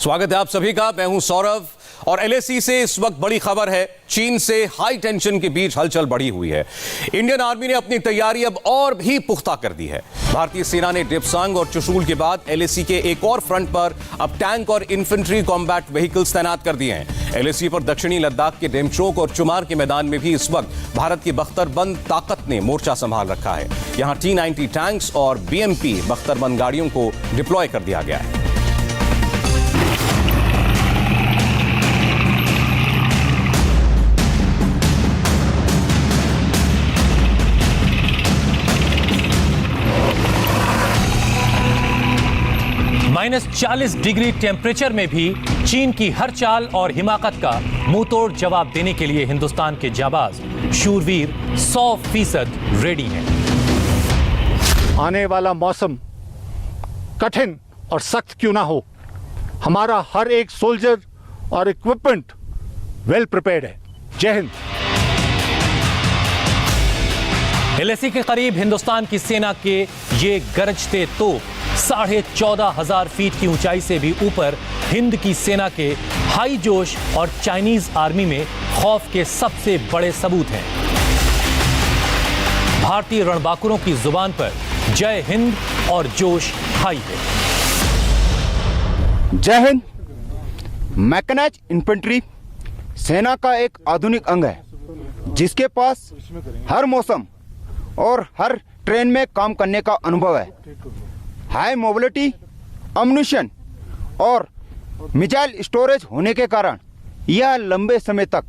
स्वागत है आप सभी का। मैं हूं सौरभ और एलएसी से इस वक्त बड़ी खबर है। चीन से हाई टेंशन के बीच हलचल बढ़ी हुई है। इंडियन आर्मी ने अपनी तैयारी अब और भी पुख्ता कर दी है। भारतीय सेना ने डिप्सांग और चुशूल के बाद एलएसी के एक और फ्रंट पर अब टैंक और इन्फेंट्री कॉम्बैट व्हीकल्स तैनात कर दिए हैं। एलएसी पर दक्षिणी लद्दाख के डेमचोक और चुमार के मैदान में भी इस वक्त भारत की बख्तरबंद ताकत ने मोर्चा संभाल रखा है। यहां T-90 टैंक्स और BMP बख्तरबंद गाड़ियों को डिप्लॉय कर दिया गया है। -40 डिग्री टेम्परेचर में भी चीन की हर चाल और हिमाकत का मुंहतोड़ जवाब देने के लिए हिंदुस्तान के जाबाज शूरवीर 100% रेडी हैं। आने वाला मौसम कठिन और सख्त क्यों ना हो, हमारा हर एक सोल्जर और इक्विपमेंट वेल प्रिपेयर्ड है। जय हिंद। एलएसी के करीब हिंदुस्तान की सेना के ये गरजते तोप 14,500 फीट की ऊंचाई से भी ऊपर हिंद की सेना के हाई जोश और चाइनीज आर्मी में खौफ के सबसे बड़े सबूत हैं। भारतीय रणबांकुरों की जुबान पर जय हिंद और जोश हाई है। जय हिंद। मैकेनाइज्ड इन्फेंट्री सेना का एक आधुनिक अंग है जिसके पास हर मौसम और हर ट्रेन में काम करने का अनुभव है। हाई मोबिलिटी, अम्युनिशन और मिसाइल स्टोरेज होने के कारण यह लंबे समय तक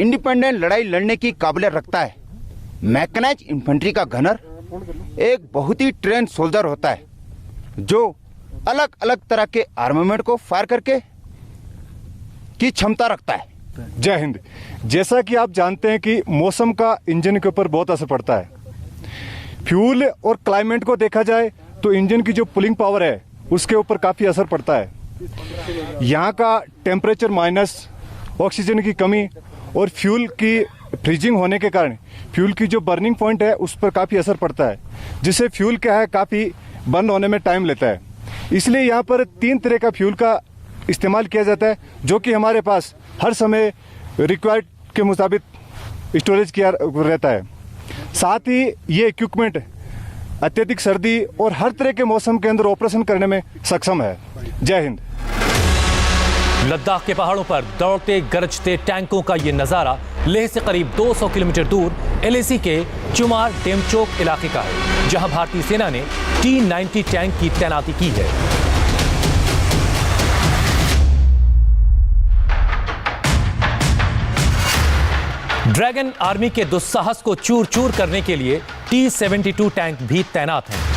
इंडिपेंडेंट लड़ाई लड़ने की काबिलियत रखता है। मैकेनाइज्ड इन्फेंट्री का गनर एक बहुत ही ट्रेन सोल्जर होता है जो अलग अलग तरह के आर्मामेंट को फायर करके की क्षमता रखता है। जय हिंद। जैसा कि आप जानते हैं कि मौसम का इंजन के ऊपर बहुत असर पड़ता है। फ्यूल और क्लाइमेट को देखा जाए तो इंजन की जो पुलिंग पावर है उसके ऊपर काफ़ी असर पड़ता है। यहाँ का टेम्परेचर माइनस, ऑक्सीजन की कमी और फ्यूल की फ्रीजिंग होने के कारण फ्यूल की जो बर्निंग पॉइंट है उस पर काफ़ी असर पड़ता है, जिससे फ्यूल क्या है काफ़ी बर्न होने में टाइम लेता है। इसलिए यहाँ पर 3 तरह का फ्यूल का इस्तेमाल किया जाता है जो कि हमारे पास हर समय रिक्वायर्ड के मुताबिक स्टोरेज किया रहता है। साथ ही ये इक्विपमेंट अत्यधिक सर्दी और हर तरह के मौसम के अंदर ऑपरेशन करने में सक्षम है। जय हिंद। लद्दाख के पहाड़ों पर दौड़ते गरजते टैंकों का ये नजारा लेह से करीब 200 किलोमीटर दूर एलएसी के चुमार डेमचोक इलाके का है, जहां भारतीय सेना ने T-90 टैंक की तैनाती की है। ड्रैगन आर्मी के दुस्साहस को चूर चूर करने के लिए T-72 टैंक भी तैनात हैं।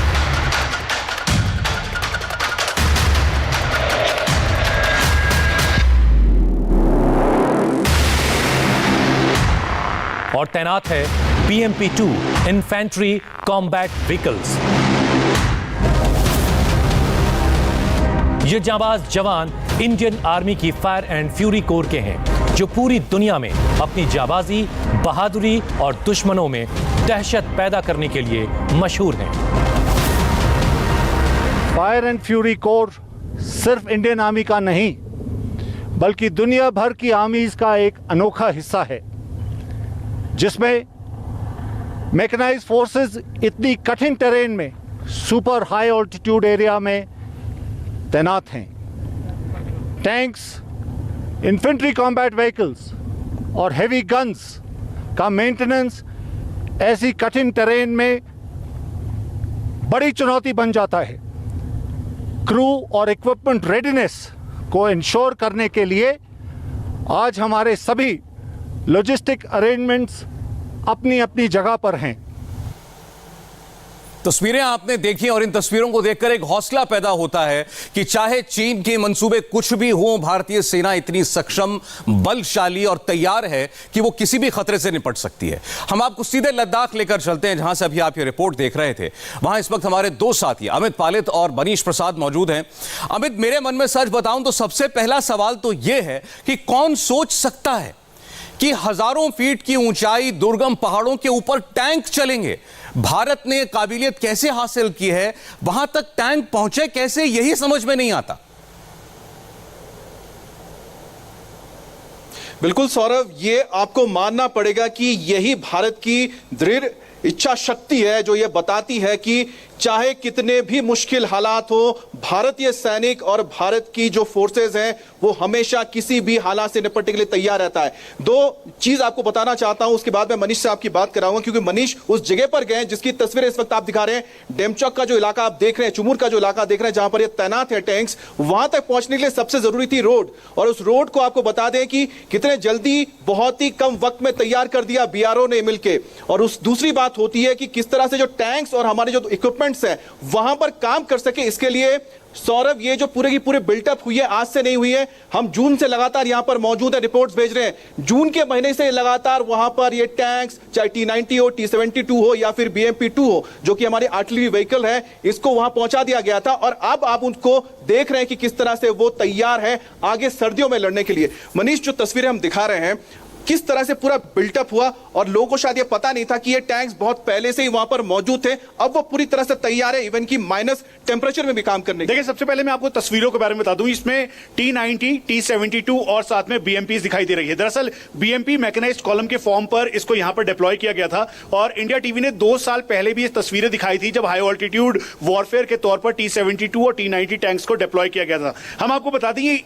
और तैनात है BMP-2 इन्फेंट्री कॉम्बैट व्हीकल्स। ये जाबाज जवान इंडियन आर्मी की फायर एंड फ्यूरी कोर के हैं जो पूरी दुनिया में अपनी जाबाजी, बहादुरी और दुश्मनों में दहशत पैदा करने के लिए मशहूर हैं। फायर एंड फ्यूरी कोर सिर्फ इंडियन आर्मी का नहीं बल्कि दुनिया भर की आर्मीज का एक अनोखा हिस्सा है, जिसमें मैकेनाइज्ड फोर्सेस इतनी कठिन टेरेन में सुपर हाई ऑल्टीट्यूड एरिया में तैनात हैं। टैंक्स, इन्फेंट्री कॉम्बैट व्हीकल्स और हेवी गन्स का मेंटेनेंस ऐसी कठिन टेरेन में बड़ी चुनौती बन जाता है। क्रू और इक्विपमेंट रेडीनेस को इंश्योर करने के लिए आज हमारे सभी लॉजिस्टिक अरेंजमेंट्स अपनी अपनी जगह पर हैं। तस्वीरें आपने देखी और इन तस्वीरों को देखकर एक हौसला पैदा होता है कि चाहे चीन के मंसूबे कुछ भी हों, भारतीय सेना इतनी सक्षम, बलशाली और तैयार है कि वो किसी भी खतरे से निपट सकती है। हम आपको सीधे लद्दाख लेकर चलते हैं, जहां से अभी आप ये रिपोर्ट देख रहे थे। वहां इस वक्त हमारे 2 साथी अमित पालित और मनीष प्रसाद मौजूद हैं। अमित, मेरे मन में सच बताऊं तो सबसे पहला सवाल तो यह है कि कौन सोच सकता है कि हजारों फीट की ऊंचाई, दुर्गम पहाड़ों के ऊपर टैंक चलेंगे। भारत ने काबिलियत कैसे हासिल की है, वहां तक टैंक पहुंचे कैसे, यही समझ में नहीं आता। बिल्कुल सौरभ, ये आपको मानना पड़ेगा कि यही भारत की दृढ़ इच्छा शक्ति है जो ये बताती है कि चाहे कितने भी मुश्किल हालात हो, भारतीय सैनिक और भारत की जो फोर्सेस हैं वो हमेशा किसी भी हालात से निपटने के लिए तैयार रहता है। दो चीज आपको बताना चाहता हूं, उसके बाद मैं मनीष से आपकी बात कराऊंगा, क्योंकि मनीष उस जगह पर गए जिसकी तस्वीरें इस वक्त आप दिखा रहे हैं। डेमचौक का जो इलाका आप देख रहे हैं, चुमूर का जो इलाका देख रहे हैं, जहां पर ये तैनात है टैंक्स, वहां तक पहुंचने के लिए सबसे जरूरी थी रोड, और उस रोड को आपको बता दें कि कितने जल्दी बहुत ही कम वक्त में तैयार कर दिया बीआरओ ने मिलकर। और उस दूसरी बात होती है कि किस तरह से जो टैंक्स और हमारे जो इक्विपमेंट्स है वहां पर काम कर सके। इसके लिए सौरभ, ये जो पूरे की पूरे बिल्टअप हुई है आज से नहीं हुई है, हम जून से लगातार यहां पर मौजूद है, रिपोर्ट्स भेज रहे हैं। जून के महीने से लगातार वहां पर ये टैंक्स, चाहे T-90 हो, T-72 हो या फिर BMP-2 हो, जो कि हमारी आर्टिलरी व्हीकल है, इसको वहां पहुंचा दिया गया था। और अब आप उनको देख रहे हैं कि किस तरह से वो तैयार है आगे सर्दियों में लड़ने के लिए। मनीष, जो तस्वीरें हम दिखा रहे हैं, किस तरह से पूरा बिल्टअप हुआ, और लोगों को शायद ये पता नहीं था कि ये टैंक्स बहुत पहले से ही वहां पर मौजूद थे, अब वो पूरी तरह से तैयार है इवन की माइनस टेंपरेचर में भी काम करने। देखिए, सबसे पहले मैं आपको तस्वीरों के बारे में बता दूं। इसमें T-90, T-72 और साथ में BMPs दिखाई दे रही है। दरअसल BMP मैकेनाइज्ड कॉलम के फॉर्म पर इसको यहां पर डिप्लॉय किया गया था, और इंडिया टीवी ने 2 साल पहले भी ये तस्वीरें दिखाई थी जब हाई ऑल्टीट्यूड वॉरफेयर के तौर पर T-72 और T-90 टैंक्स को डिप्लॉय किया गया था। हम आपको बता दें ये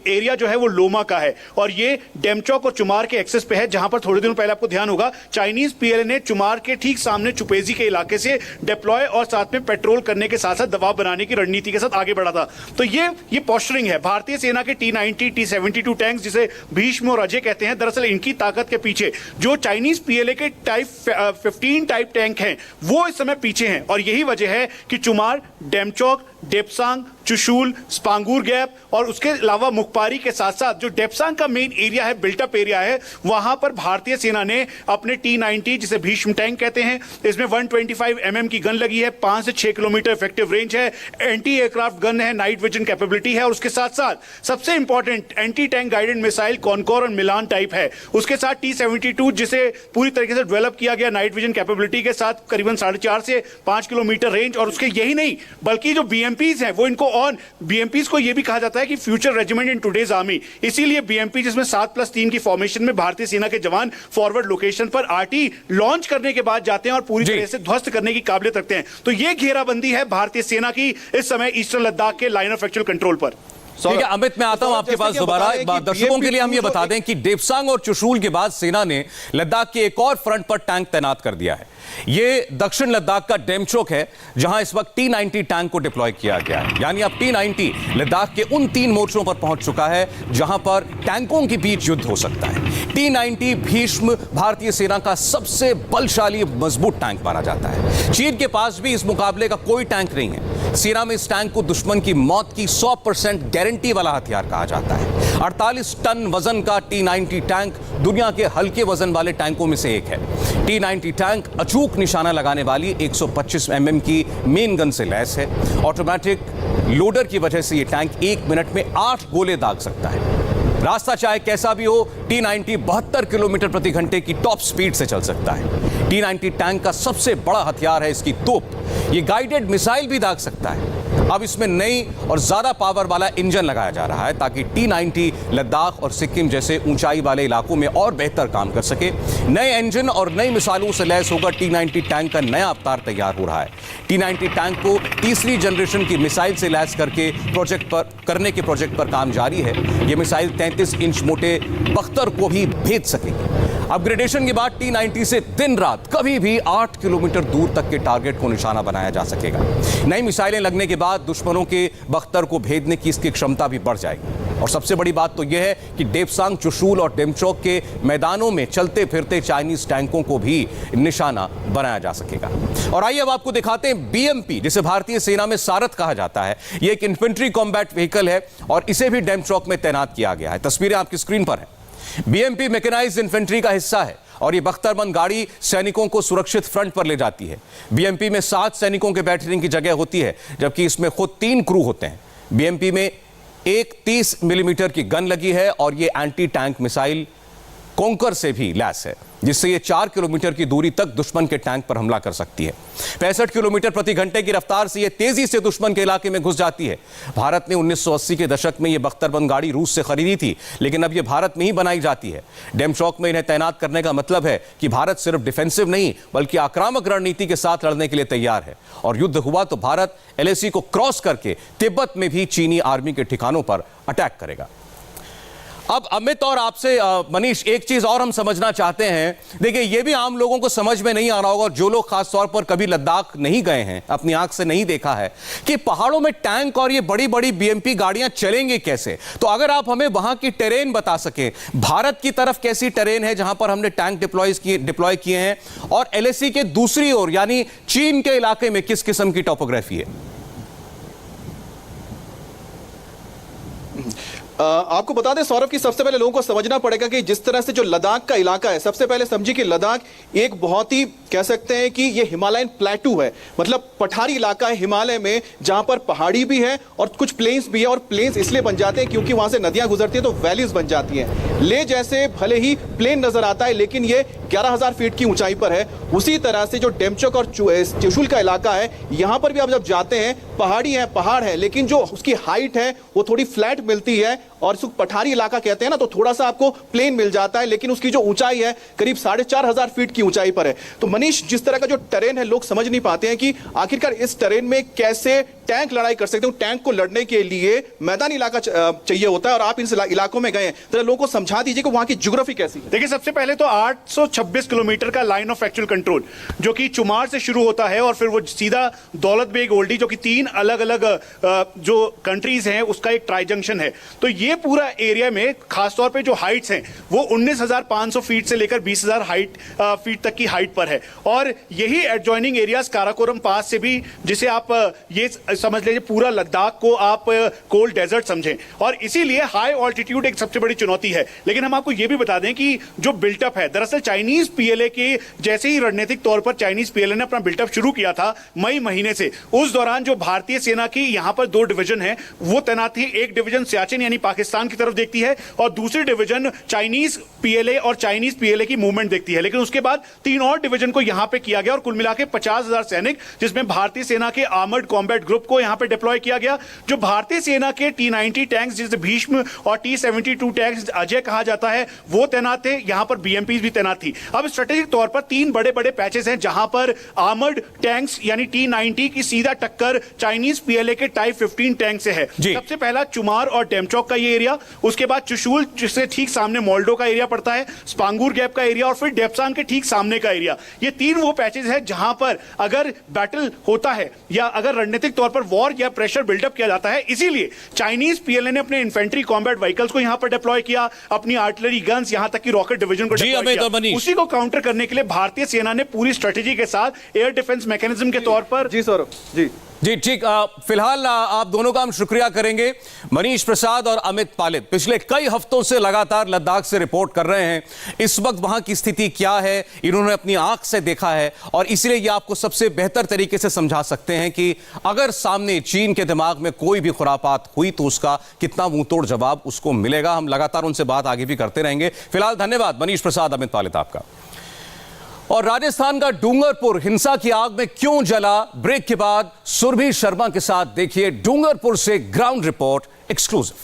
एरिया जो है वो लोमा का है, और ये डेमचौक और चुमार के एक्सेस पे है, जहां पर थोड़े दिनों पहले आपको ध्यान होगा चाइनीज PLA ने चुमार के ठीक सामने चुपेजी के इलाके से डिप्लॉय और साथ में पेट्रोल करने के साथ साथ दबाव बनाने की रणनीति के साथ आगे बढ़ा था। तो ये पोस्चरिंग है भारतीय सेना के T-90, T-72 टैंक्स, जिसे भीष्म और अजय कहते हैं। दरअसल इनकी ताकत के पीछे जो चाइनीज PLA के टाइप 15 टाइप टैंक हैं वो इस समय पीछे हैं, और यही वजह है कि चुमार, डेमचौक, डेपसांग, चुशूल, स्पांगूर गैप और उसके अलावा मुखपारी के साथ साथ जो डेपसांग का मेन एरिया है, बिल्टअप एरिया है, वहां पर भारतीय सेना ने अपने T-90, जिसे भीष्म टैंक कहते हैं, इसमें 125 mm की गन लगी है, 5 से 6 किलोमीटर इफेक्टिव रेंज है, एंटी एयरक्राफ्ट गन है, नाइट विजन कैपेबिलिटी है, और उसके साथ साथ सबसे important anti tank guided missile Concor और मिलान टाइप है। उसके साथ T-72, जिसे पूरी तरीके से डेवलप किया गया नाइट विजन कैपेबिलिटी के साथ, करीबन 4.5 से 5 किलोमीटर रेंज। और उसके यही नहीं बल्कि जो BMPs हैं वो इनको ऑन, BMPs को यह भी कहा जाता है कि future regiment in today's army, इसीलिए BMP जिसमें 7+3 की फॉर्मेशन में भारतीय सेना के जवान फॉरवर्ड लोकेशन पर RT लॉन्च करने के बाद जाते हैं और पूरी तरह से ध्वस्त करने की काबिलियत रखते हैं। तो यह घेराबंदी है भारतीय सेना की इस समय ईस्टर्न लद्दाख के लाइन ऑफ एक्चुअल कंट्रोल पर। ठीक है अमित, मैं आता हूं आपके पास दोबारा। दर्शकों के लिए हम ये बता दें कि डेपसांग और चुशूल के बाद सेना ने लद्दाख के एक और फ्रंट पर टैंक तैनात कर दिया है। ये दक्षिण लद्दाख का डेमचौक है, जहां इस वक्त T-90 टैंक को डिप्लॉय किया गया है। यानी अब T-90 लद्दाख के उन 3 मोर्चों पर पहुंच चुका है जहां पर टैंकों के बीच युद्ध हो सकता है। T-90 भीष्म भारतीय सेना का सबसे बलशाली मजबूत टैंक माना जाता है। चीन के पास भी इस मुकाबले का कोई टैंक नहीं है। सेना में इस टैंक को दुश्मन की मौत की 100% गारंटी वाला हथियार कहा जाता है। 48 टन वजन का T-90 टैंक दुनिया के हल्के वजन वाले टैंकों में से एक है। T-90 टैंक अचूक निशाना लगाने वाली 125 mm की मेन गन से लैस है। ऑटोमेटिक लोडर की वजह से यह टैंक 1 मिनट में 8 गोले दाग सकता है। रास्ता चाहे कैसा भी हो, T-90 72 किलोमीटर प्रति घंटे की टॉप स्पीड से चल सकता है। T-90 टैंक का सबसे बड़ा हथियार है इसकी तोप। ये गाइडेड मिसाइल भी दाग सकता है। अब इसमें नई और ज्यादा पावर वाला इंजन लगाया जा रहा है ताकि T-90 लद्दाख और सिक्किम जैसे ऊंचाई वाले इलाकों में और बेहतर काम कर सके। नए इंजन और नई मिसाइलों से लैस होकर T-90 टैंक का नया अवतार तैयार हो रहा है। T-90 टैंक को तीसरी जनरेशन की मिसाइल से लैस करने के प्रोजेक्ट पर काम जारी है। यह मिसाइल 33 इंच मोटे बख्तर को भी भेद सकेगी। अपग्रेडेशन के बाद T-90 से दिन रात कभी भी 8 किलोमीटर दूर तक के टारगेट को निशाना बनाया जा सकेगा। नई मिसाइलें लगने के बाद दुश्मनों के बख्तर को भेदने की इसकी क्षमता भी बढ़ जाएगी। और सबसे बड़ी बात तो यह है कि डेपसांग, चुशूल और डेमचौक के मैदानों में चलते फिरते चाइनीज टैंकों को भी निशाना बनाया जा सकेगा। और आइए अब आपको दिखाते हैं BMP, जिसे भारतीय सेना में सारथ कहा जाता है। यह एक इन्फेंट्री कॉम्बैट व्हीकल है और इसे भी डेमचौक में तैनात किया गया है। तस्वीरें आपकी स्क्रीन पर है। BMP मैकेनाइज्ड इन्फेंट्री का हिस्सा है और यह बख्तरबंद गाड़ी सैनिकों को सुरक्षित फ्रंट पर ले जाती है। BMP में 7 सैनिकों के बैठने की जगह होती है, जबकि इसमें खुद 3 क्रू होते हैं। BMP में एक 30 मिलीमीटर की गन लगी है और यह एंटी टैंक मिसाइल कॉन्कर से भी लैस है, जिससे ये 4 किलोमीटर की दूरी तक दुश्मन के टैंक पर हमला कर सकती है। 65 किलोमीटर प्रति घंटे की रफ्तार से ये तेजी से दुश्मन के इलाके में घुस जाती है। भारत ने 1980 के दशक में ये बख्तरबंद गाड़ी रूस से खरीदी थी, लेकिन अब ये भारत में ही बनाई जाती है। डेमचौक में इन्हें तैनात करने का मतलब है कि भारत सिर्फ डिफेंसिव नहीं बल्कि आक्रामक रणनीति के साथ लड़ने के लिए तैयार है, और युद्ध हुआ तो भारत LAC को क्रॉस करके तिब्बत में भी चीनी आर्मी के ठिकानों पर अटैक करेगा। अब अमित और आपसे मनीष, एक चीज और हम समझना चाहते हैं। देखिए, ये भी आम लोगों को समझ में नहीं आ रहा होगा, और जो लोग खास तौर पर कभी लद्दाख नहीं गए हैं, अपनी आंख से नहीं देखा है कि पहाड़ों में टैंक और ये बड़ी बड़ी BMP गाड़ियां चलेंगी कैसे। तो अगर आप हमें वहां की टेरेन बता सकें, भारत की तरफ कैसी टेरेन है जहां पर हमने टैंक डिप्लॉय किए हैं, और LAC के दूसरी ओर यानी चीन के इलाके में किस किस्म की टोपोग्राफी है? आपको बता दें सौरभ की सबसे पहले लोगों को समझना पड़ेगा कि जिस तरह से जो लद्दाख का इलाका है, सबसे पहले समझिए कि लद्दाख एक बहुत ही कह सकते हैं कि ये हिमालयन प्लेटू है, मतलब पठारी इलाका है हिमालय में, जहां पर पहाड़ी भी है और कुछ प्लेन्स भी है। और प्लेन्स इसलिए बन जाते हैं क्योंकि वहां से नदियां गुजरती हैं तो वैलीज बन जाती हैं। ले जैसे भले ही प्लेन नजर आता है लेकिन ये 11,000 फीट की ऊंचाई पर है। उसी तरह से जो डेमचौक और चुशुल का इलाका है, यहां पर भी आप जब जाते हैं पहाड़ी है, पहाड़ है, लेकिन जो उसकी हाइट है वो थोड़ी फ्लैट मिलती है, और इसको पठारी इलाका कहते हैं ना, तो थोड़ा सा आपको प्लेन मिल जाता है, लेकिन उसकी जो ऊंचाई है करीब 4,500 फीट की ऊंचाई पर है। तो मनीष, जिस तरह का जो टेरेन है, लोग समझ नहीं पाते हैं कि आखिरकार इस टेरेन में कैसे टैंक लड़ाई कर सकते हो। टैंक को लड़ने के लिए मैदानी इलाका चाहिए होता है, और आप इन इलाकों में गए हैं, तो लोगों को समझा दीजिए कि वहां की ज्योग्राफी कैसी है। देखिए, सबसे पहले तो 826 किलोमीटर का लाइन ऑफ एक्चुअल कंट्रोल जो कि चुमार से शुरू होता है और फिर वो सीधा दौलत बेग ओल्डी, जो कि 3 अलग अलग जो कंट्रीज हैं उसका एक ट्राई जंक्शन है। तो ये पूरा एरिया में खासतौर पे जो हाइट्स हैं वो 19,500 फीट से लेकर 20,000 फीट तक की हाइट पर है। और यही एडजॉइनिंग एरियाज काराकोरम पास से भी, जिसे आप ये समझ लीजिए पूरा लद्दाख को आप कोल्ड डेजर्ट समझें, और इसीलिए हाई ऑल्टीट्यूड एक सबसे बड़ी चुनौती है। लेकिन हम आपको ये भी बता दें कि जो बिल्टअप है, दरअसल चाइनीज PLA के जैसे ही रणनीतिक तौर पर चाइनीज PLA ने अपना बिल्टअप शुरू किया था मई महीने से, उस दौरान जो भारतीय सेना की यहां पर 2 डिवीजन है वो तैनात थी। एक डिवीजन सियाचिन यानी पाकिस्तान की तरफ देखती है, और दूसरी डिवीजन चाइनीज PLA और चाइनीज PLA की मूवमेंट देखती है। लेकिन उसके बाद 3 और डिवीजन को यहां पे किया गया, और कुल मिलाकर 50,000 सैनिक, जिसमें भारतीय सेना के आर्मर्ड कॉम्बैट ग्रुप को यहां पे डिप्लॉय किया गया। जो भारतीय सेना के T-90 टैंक्स, जिसे भीष्म, और T-72 टैंक्स अजय कहा जाता है, वो तैनात थे। यहां पर BMPs भी तैनात थी। अब स्ट्रेटेजिक तौर पर 3 बड़े बड़े पैचेस हैं जहां पर आर्मर्ड टैंक्स यानी T-90 की सीधा टक्कर चाइनीज PLA के Type 15 टैंक से है। सबसे पहला चुमार और डेमचौक का ये एरिया, उसके बाद चुशुल जिससे ठीक सामने मोल्डो का एरिया पड़ता है, स्पांगूर गैप का एरिया, और फिर डेप्सांग के ठीक सामने का एरिया। ये 3 वो पैचेस हैं जहां पर अगर बैटल होता है या अगर रणनीतिक तौर पर वॉर या प्रेशर बिल्डअप किया जाता है, इसीलिए चाइनीज PLA ने अपने इन्फेंट्री कॉम्बैट व्हीकल्स को यहां पर डिप्लॉय किया, अपनी आर्टिलरी गन्स, यहां तक कि रॉकेट डिवीजन को डिप्लॉय किया। उसी को काउंटर करने के लिए भारतीय सेना ने पूरी स्ट्रेटेजी के साथ एयर डिफेंस मैकेनिज्म के तौर पर। जी सौरभ जी जी ठीक। फिलहाल आप दोनों का हम शुक्रिया करेंगे। मनीष प्रसाद और अमित पालित पिछले कई हफ्तों से लगातार लद्दाख से रिपोर्ट कर रहे हैं। इस वक्त वहां की स्थिति क्या है इन्होंने अपनी आंख से देखा है, और इसलिए ये आपको सबसे बेहतर तरीके से समझा सकते हैं कि अगर सामने चीन के दिमाग में कोई भी खुरापात हुई तो उसका कितना मुंहतोड़ जवाब उसको मिलेगा। हम लगातार उनसे बात आगे भी करते रहेंगे। फिलहाल धन्यवाद मनीष प्रसाद, अमित पालित आपका। और राजस्थान का डूंगरपुर हिंसा की आग में क्यों जला, ब्रेक के बाद सुरभि शर्मा के साथ देखिए डूंगरपुर से ग्राउंड रिपोर्ट एक्सक्लूसिव।